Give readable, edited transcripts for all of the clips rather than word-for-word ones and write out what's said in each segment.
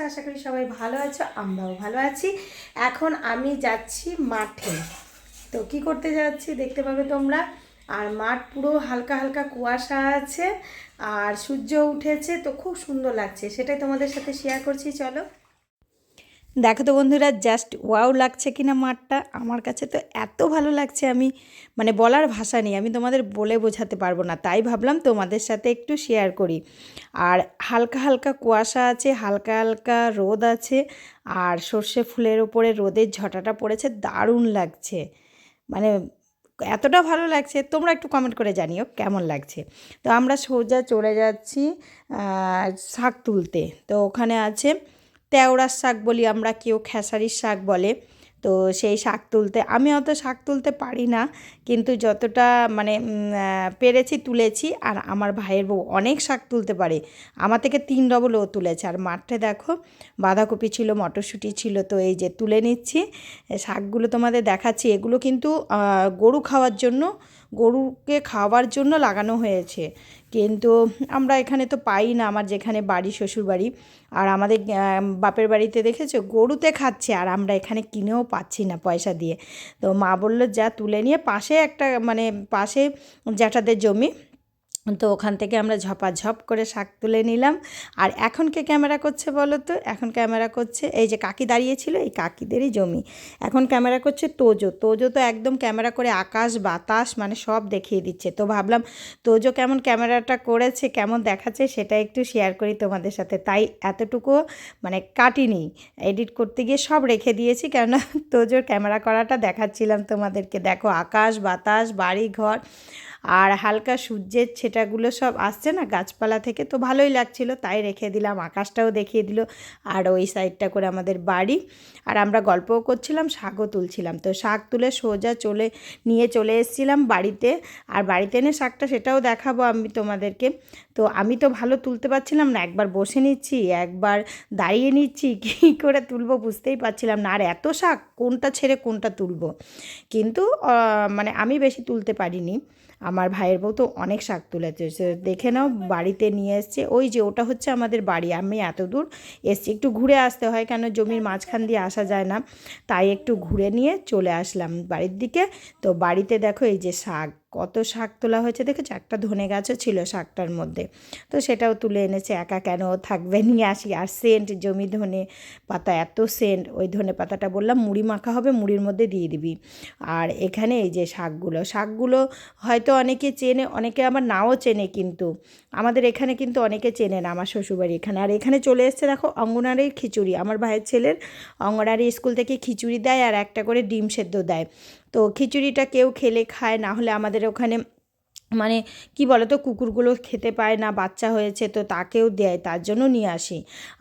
আশা করি সবাই ভালো আছো, আমরাও ভালো আছি। এখন আমি যাচ্ছি মাঠে। তো কি করতে যাচ্ছি দেখতে পাবে তোমরা। আর মাঠ পুরো হালকা হালকা কুয়াশা আছে, আর সূর্য উঠেছে, তো খুব সুন্দর লাগছে, সেটাই তোমাদের সাথে শেয়ার করছি। চলো দেখো তো বন্ধুরা, জাস্ট ওয়াও লাগছে কিনা মাঠটা। আমার কাছে তো এত ভালো লাগছে, আমি মানে বলার ভাষা নেই, আমি তোমাদের বলে বোঝাতে পারবো না। তাই ভাবলাম তোমাদের সাথে একটু শেয়ার করি। আর হালকা হালকা কুয়াশা আছে, হালকা হালকা রোদ আছে, আর সর্ষে ফুলের ওপরে রোদের ঝটাটা পড়েছে, দারুণ লাগছে। মানে এতটা ভালো লাগছে, তোমরা একটু কমেন্ট করে জানিও কেমন লাগছে। তো আমরা সোজা চলে যাচ্ছি শাক তুলতে। তো ওখানে আছে তেওড়ার শাক বলি আমরা, কেউ খেসারির শাক বলে। তো সেই শাক তুলতে, আমি অত শাক তুলতে পারি না, কিন্তু যতটা মানে পেরেছি তুলেছি। আর আমার ভাইয়ের বউ অনেক শাক তুলতে পারে, আমার থেকে 3 ডবল ও তুলেছে। আর মাঠে দেখো বাঁধাকপি ছিল, মটরশুঁটি ছিল, তো এই যে তুলে নিচ্ছি শাকগুলো তোমাদের দেখাচ্ছি। এগুলো কিন্তু গরু খাওয়ার জন্য, গরুকে খাওয়ার জন্য লাগানো হয়েছে, কিন্তু আমরা এখানে তো পাই না, আমার যেখানে বাড়ি শ্বশুর বাড়ি। আর আমাদের বাপের বাড়িতে দেখেছো গরুতে খাচ্ছে, আর আমরা এখানে কিনেও পাচ্ছি না পয়সা দিয়ে। তো মা বললো যা তুলে নিয়ে, পাশে একটা মানে পাশে জ্যাঠাদের জমি, তো ওখান থেকে আমরা ঝপাঝপ করে শাক তুলে নিলাম। আর এখন কে ক্যামেরা করছে বলো তো? এখন ক্যামেরা করছে এই যে কাকি দাঁড়িয়েছিল, এই কাকিদেরই জমি। এখন ক্যামেরা করছে তোজো। তোজো তো একদম ক্যামেরা করে আকাশ বাতাস মানে সব দেখিয়ে দিচ্ছে। তো ভাবলাম তোজো কেমন ক্যামেরাটা করেছে, কেমন দেখাচ্ছে, সেটা একটু শেয়ার করি তোমাদের সাথে। তাই এতটুকু মানে কাটিনি, এডিট করতে গিয়ে সব রেখে দিয়েছি, কেননা তোজোর ক্যামেরা করাটা দেখাচ্ছিলাম তোমাদেরকে। দেখো আকাশ বাতাস বাড়ি ঘর আর হালকা সূর্যের ছেটাগুলো সব আসছে না গাছপালা থেকে, তো ভালোই লাগছিল, তাই রেখে দিলাম। আকাশটাও দেখিয়ে দিল, আর ওই সাইডটা করে আমাদের বাড়ি। আর আমরা গল্পও করছিলাম, শাকও তুলছিলাম। তো শাক তুলে সোজা নিয়ে চলে এসেছিলাম বাড়িতে। আর বাড়িতে এনে শাকটা সেটাও দেখাবো আমি তোমাদেরকে। তো আমি তো ভালো তুলতে পারছিলাম না, একবার বসে নিচ্ছি, একবার দাঁড়িয়ে নিচ্ছি, কী করে তুলবো বুঝতেই পারছিলাম না। আর এত শাক কোনটা ছেড়ে কোনটা তুলবো, কিন্তু মানে আমি বেশি তুলতে পারিনি। আমার ভাইয়ের বউ তো অনেক শাক তুলেছে, দেখে নাও বাড়িতে নিয়ে এসছে। ওই যে ওটা হচ্ছে আমাদের বাড়ি, আমি এত দূর এসছি, একটু ঘুরে আসতে হয়, কেন জমির মাঝখান দিয়ে আসা যায় না, তাই একটু ঘুরে নিয়ে চলে আসলাম বাড়ির দিকে। তো বাড়িতে দেখো এই যে শাক, কত শাক তোলা হয়েছে দেখেছো, একটা ধনে গাছও ছিল শাকটার মধ্যে, তো সেটাও তুলে এনেছে। একা কেন থাকবে, নিয়ে আসি। আর সেন্ট, জমি ধনে পাতা, এত সেন্ট। ওই ধনে পাতাটা বললাম মুড়ি মাখা হবে, মুড়ির মধ্যে দিয়ে দিবি। আর এখানে এই যে শাকগুলো হয়তো অনেকে চেনে, অনেকে আবার নাও চেনে, কিন্তু আমাদের এখানে কিন্তু অনেকে চেনে না, আমার শ্বশুরবাড়ি এখানে। আর এখানে চলে এসছে দেখো অঙ্গনারীর খিচুড়ি, আমার ভাইয়ের ছেলের অঙ্গনারী স্কুল থেকে খিচুড়ি দেয়, আর একটা করে ডিম সেদ্ধ দেয়। তো খিচুড়িটা কেউ খেলে খায়, না হলে আমাদের ওখানে মানে কি বলো তো, কুকুরগুলো খেতে পায় না, বাচ্চা হয়েছে তো তাকেও দেয়, তার জন্য নিয়ে আসি।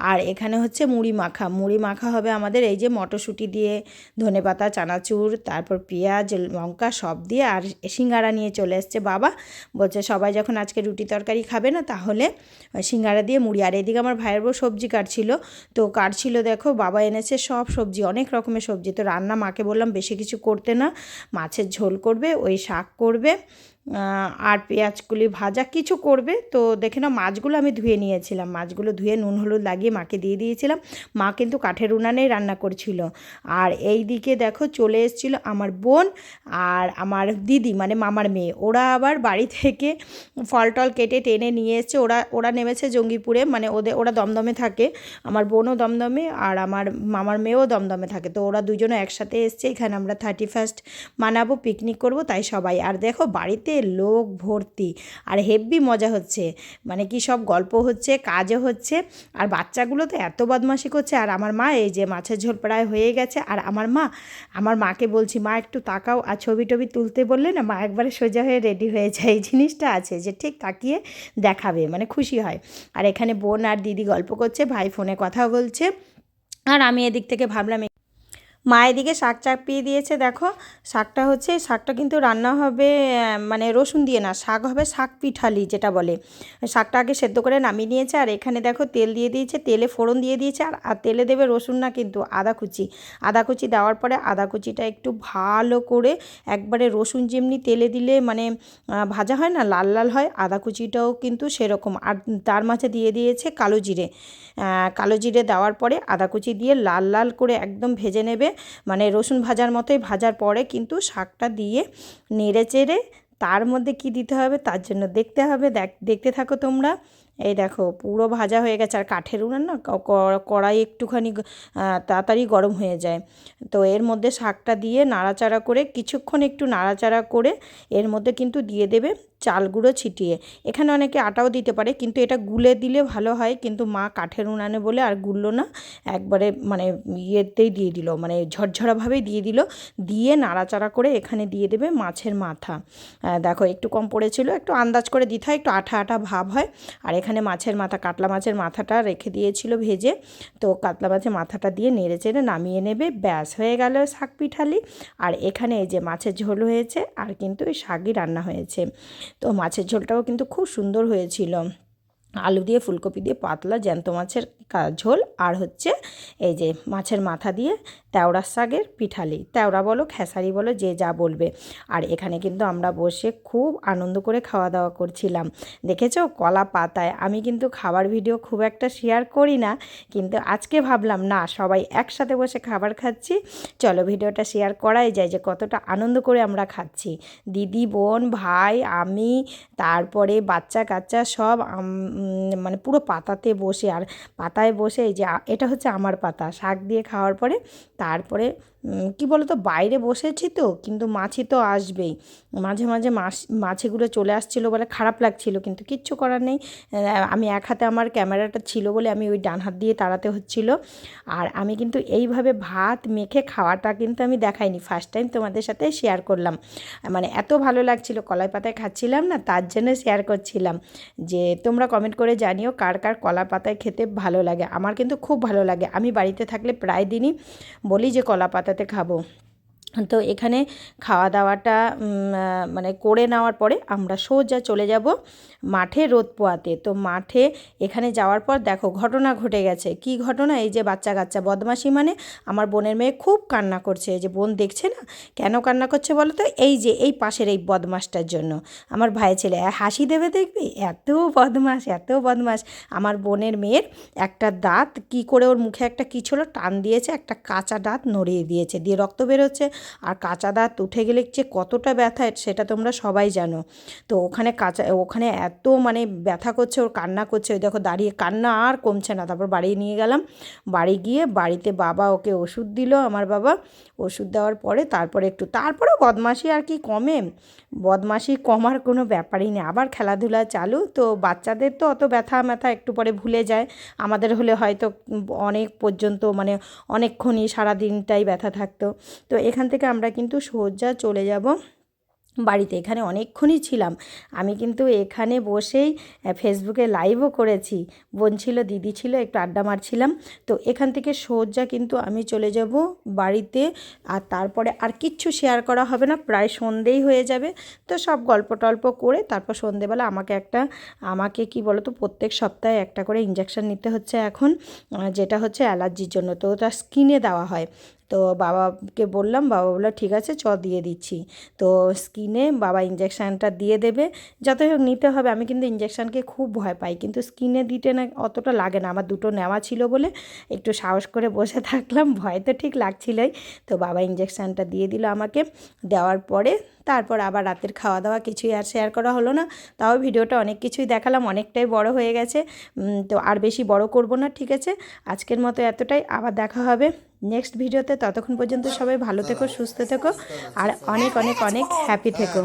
আর এখানে হচ্ছে মুড়ি মাখা হবে আমাদের, এই যে মটরশুঁটি দিয়ে, ধনেপাতা, চানাচুর, তারপর পেঁয়াজ লঙ্কা সব দিয়ে। আর সিঙ্গারা নিয়ে চলে এসছে বাবা, বলছে সবাই যখন আজকে রুটি তরকারি খাবে না, তাহলে সিঙ্গারা দিয়ে মুড়ি। আর এদিকে আমার ভাইয়ের বউ সবজি কাটছিল, তো কাটছিল দেখো, বাবা এনেছে সব সবজি, অনেক রকমের সবজি। তো রান্না মাকে বললাম বেশি কিছু করতে না, মাছের ঝোল করবে, ওই শাক করবে, আর পেঁয়াজগুলি ভাজা কিছু করবে। তো দেখে নাও মাছগুলো আমি ধুয়ে নিয়েছিলাম, মাছগুলো ধুয়ে নুন হলুদ লাগিয়ে মাকে দিয়ে দিয়েছিলাম। মা কিন্তু কাঠের উনানেই রান্না করছিল। আর এই দিকে দেখো চলে এসেছিলো আমার বোন আর আমার দিদি, মানে মামার মেয়ে, ওরা আবার বাড়ি থেকে ফল টল কেটে টেনে নিয়ে এসছে। ওরা নেমেছে জঙ্গিপুরে, মানে ওরা দমদমে থাকে, আমার বোনও দমদমে আর আমার মামার মেয়েও দমদমে থাকে। তো ওরা দুজনে একসাথে এসছে, এখানে আমরা 31st মানাবো, পিকনিক করব, তাই সবাই। আর দেখো বাড়িতে লোক ভর্তি, আর হেব্বি মজা হচ্ছে, মানে কি সব গল্প হচ্ছে, কাজও হচ্ছে, আর বাচ্চাগুলো তো এত বদমাশি করছে। আর আমার মা এই যে মাছের ঝোল প্রায় হয়ে গেছে, আর আমার মাকে বলছি মা একটু তাকাও, আর ছবি টবি তুলতে বললে না মা একবারে সোজা হয়ে রেডি হয়ে যায়। এই জিনিসটা আছে যে ঠিক তাকিয়ে দেখাবে, মানে খুশি হয়। আর এখানে বোন আর দিদি গল্প করছে, ভাই ফোনে কথা বলছে, আর আমি এদিক থেকে ভাবলাম মা এদিকে শাক চাপিয়ে দিয়েছে, দেখো শাকটা হচ্ছে, শাকটা কিন্তু রান্না হবে মানে রসুন দিয়ে না, শাক হবে শাক পিঠালি যেটা বলে। শাকটা আগে সেদ্ধ করে নামিয়ে নিয়েছে, আর এখানে দেখো তেল দিয়ে দিয়েছে, তেলে ফোড়ন দিয়ে দিয়েছে, আর তেলে দেবে রসুন না কিন্তু আদা কুচি। আদা কুচি দেওয়ার পরে আদা কুচিটা একটু ভালো করে একবারে রসুন যেমনি তেলে দিলে মানে ভাজা হয় না, লাল লাল হয়, আদা কুচিটাও কিন্তু সেরকম। আর তার মাঝে দিয়ে দিয়েছে কালো জিরে। কালো জিরে দেওয়ার পরে আদা কুচি দিয়ে লাল লাল করে একদম ভেজে নেবে, মানে রসুন ভাজার মতোই। ভাজার পরে কিন্তু শাকটা দিয়ে নেড়ে চেড়ে তার মধ্যে কি দিতে হবে তার জন্য দেখতে হবে, দেখতে থাকো তোমরা। এই দেখো পুরো ভাজা হয়ে গেছে, আর কাঠের উনান না, কড়াই একটুখানি তাড়াতাড়ি গরম হয়ে যায়। তো এর মধ্যে শাকটা দিয়ে নাড়াচাড়া করে কিছুক্ষণ একটু নাড়াচাড়া করে এর মধ্যে কিন্তু দিয়ে দেবে চাল গুঁড়ো ছিটিয়ে। এখানে অনেকে আটাও দিতে পারে, কিন্তু এটা গুলে দিলে ভালো হয়, কিন্তু মা কাঠের উনানে বলে আর গুললো না, একবারে মানে ইয়েতেই দিয়ে দিল, মানে ঝরঝরাভাবেই দিয়ে দিল। দিয়ে নাড়াচাড়া করে এখানে দিয়ে দেবে মাছের মাথা। দেখো একটু কম পড়েছিল, একটু আন্দাজ করে দিতে হয়, একটু আঠা আঠা ভাব হয়। আর এখানে মাছের মাথা, কাতলা মাছের মাথাটা রেখে দিয়েছিল ভেজে, তো কাতলা মাছের মাথাটা দিয়ে নেড়ে চেড়ে নামিয়ে নেবে, ব্যাস হয়ে গেল শাক পিঠালি। আর এখানে এই যে মাছের ঝোল হয়েছে, আর কিন্তু এই শাকই রান্না হয়েছে। তো মাছের ঝোলটাও কিন্তু খুব সুন্দর হয়েছিল, আলু দিয়ে ফুলকপি দিয়ে পাতলা জ্যান্ত মাছের ঝোল, আর হচ্ছে এই যে মাছের মাথা দিয়ে তেওড়া শাকের পিঠালি, তেওড়া বলো খেসারি বলো যে যা বলবে। আর এখানে কিন্তু আমরা বসে খুব আনন্দ করে খাওয়া দাওয়া করছিলাম। দেখেছো কলা পাতায়, আমি কিন্তু খাবার ভিডিও খুব একটা শেয়ার করি না, কিন্তু আজকে ভাবলাম না সবাই একসাথে বসে খাবার খাচ্ছি, চলো ভিডিওটা শেয়ার করাই যায় যে কতটা আনন্দ করে আমরা খাচ্ছি। দিদি, বোন, ভাই, আমি, তারপরে বাচ্চা কাচ্চা সব মানে পুরো পাতাতে বসে, আর পাতায় বসে এই যে এটা হচ্ছে আমার পাতা, শাক দিয়ে খাওয়ার পরে তারপরে কি বলো তো, বাইরে বসেছি তো, কিন্তু মাছি তো আসবেই, মাঝে মাঝে মাছিগুলো চলে আসছিলো বলে খারাপ লাগছিল, কিন্তু কিচ্ছু করার নেই। আমি এক হাতে আমার ক্যামেরাটা ছিল বলে আমি ওই ডান হাত দিয়ে তাড়াতে হচ্ছিল। আর আমি কিন্তু এইভাবে ভাত মেখে খাওয়াটা কিন্তু আমি দেখাইনি, ফার্স্ট টাইম তোমাদের সাথে শেয়ার করলাম। মানে এত ভালো লাগছিল, কলাই পাতায় খাচ্ছিলাম না, তার জন্য শেয়ার করছিলাম। যে তোমরা কমেন্ট করে জানিও কার কার কলা পাতায় খেতে ভালো লাগে। আমার কিন্তু খুব ভালো লাগে, আমি বাড়িতে থাকলে প্রায় দিনই বলি যে কলা পাতাতে খাবো। তো এখানে খাওয়া দাওয়াটা মানে করে নেওয়ার পরে আমরা সোজা চলে যাব মাঠে রোদ পোয়াতে। তো মাঠে এখানে যাওয়ার পর দেখো ঘটনা ঘটে গেছে। কি ঘটনা? এই যে বাচ্চা কাচ্চা বদমাশি, মানে আমার বোনের মেয়ে খুব কান্না করছে। এই যে বোন দেখছে না কেন কান্না করছে বলো তো, এই যে এই পাশের এই বদমাসটার জন্য। আমার ভাই ছেলে হাসি দেবে দেখবি, এত বদমাস এত বদমাস। আমার বোনের মেয়ের একটা দাঁত কি করে, ওর মুখে একটা কী ছিল টান দিয়েছে, একটা কাঁচা দাঁত নড়িয়ে দিয়েছে, দিয়ে রক্ত বেরোচ্ছে। আর কাঁচা দাঁত উঠে গেলে যে কতটা ব্যথা সেটা তোমরা সবাই জানো। তো ওখানে এত মানে ব্যথা করছে, ওর কান্না করছে, ওই দেখো দাঁড়িয়ে কান্না আর কমছে না। তারপর বাড়ি নিয়ে গেলাম, বাড়ি গিয়ে বাড়িতে বাবা ওকে ওষুধ দিল, আমার বাবা ওষুধ দেওয়ার পরে তারপরে তারপরেও বদমাশি আর কি কমে, বদমাশি কমার কোনো ব্যাপারই নেই, আবার খেলাধুলা চালু। তো বাচ্চাদের তো অত ব্যথা ম্যাথা একটু পরে ভুলে যায়, আমাদের হলে হয়তো অনেক পর্যন্ত মানে অনেকক্ষণই সারাদিনটাই ব্যথা থাকতো। তো এখান থেকে আমরা কিন্তু সোজা চলে যাব বাড়িতে। এখানে অনেকক্ষণই ছিলাম আমি, কিন্তু এখানে বসেই ফেসবুকে লাইভও করেছি, বোন ছিল, দিদি ছিল, একটু আড্ডা মারছিলাম। তো এখান থেকে সোজা কিন্তু আমি চলে যাব বাড়িতে, আর তারপরে আর কিচ্ছু শেয়ার করা হবে না, প্রায় সন্ধেই হয়ে যাবে। তো সব গল্প টল্প করে তারপর সন্ধেবেলা আমাকে কি বলো তো, প্রত্যেক সপ্তাহে একটা করে ইঞ্জেকশন নিতে হচ্ছে এখন, যেটা হচ্ছে অ্যালার্জির জন্য। তো ওটা স্কিনে দেওয়া হয়। তো বাবাকে বললাম, বাবা বললো ঠিক আছে চ দিয়ে দিচ্ছি। তো স্কিনে বাবা ইঞ্জেকশানটা দিয়ে দেবে, যতই হোক নিতে হবে। আমি কিন্তু ইঞ্জেকশানকে খুব ভয় পাই, কিন্তু স্কিনে দিতে না অতটা লাগে না, আমার দুটো নেওয়া ছিল বলে একটু সাহস করে বসে থাকলাম, ভয় তো ঠিক লাগছিলই। তো বাবা ইঞ্জেকশানটা দিয়ে দিল আমাকে, দেওয়ার পরে তারপর আবার রাতের খাওয়া দাওয়া কিছুই আর শেয়ার করা হলো না। তাও ভিডিওটা অনেক কিছুই দেখালাম, অনেকটাই বড় হয়ে গেছে, তো আর বেশি বড় করব না, ঠিক আছে আজকের মতো এতটাই। আবার দেখা হবে নেক্সট ভিডিওতে, ততক্ষণ পর্যন্ত সবাই ভালো থেকো, সুস্থ থেকো, আর অনেক অনেক অনেক হ্যাপি থেকো,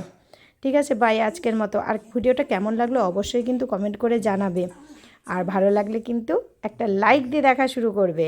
ঠিক আছে বাই আজকের মতো। আর ভিডিওটা কেমন লাগলো অবশ্যই কিন্তু কমেন্ট করে জানাবে, আর ভালো লাগলে কিন্তু একটা লাইক দিয়ে দেখা শুরু করবে।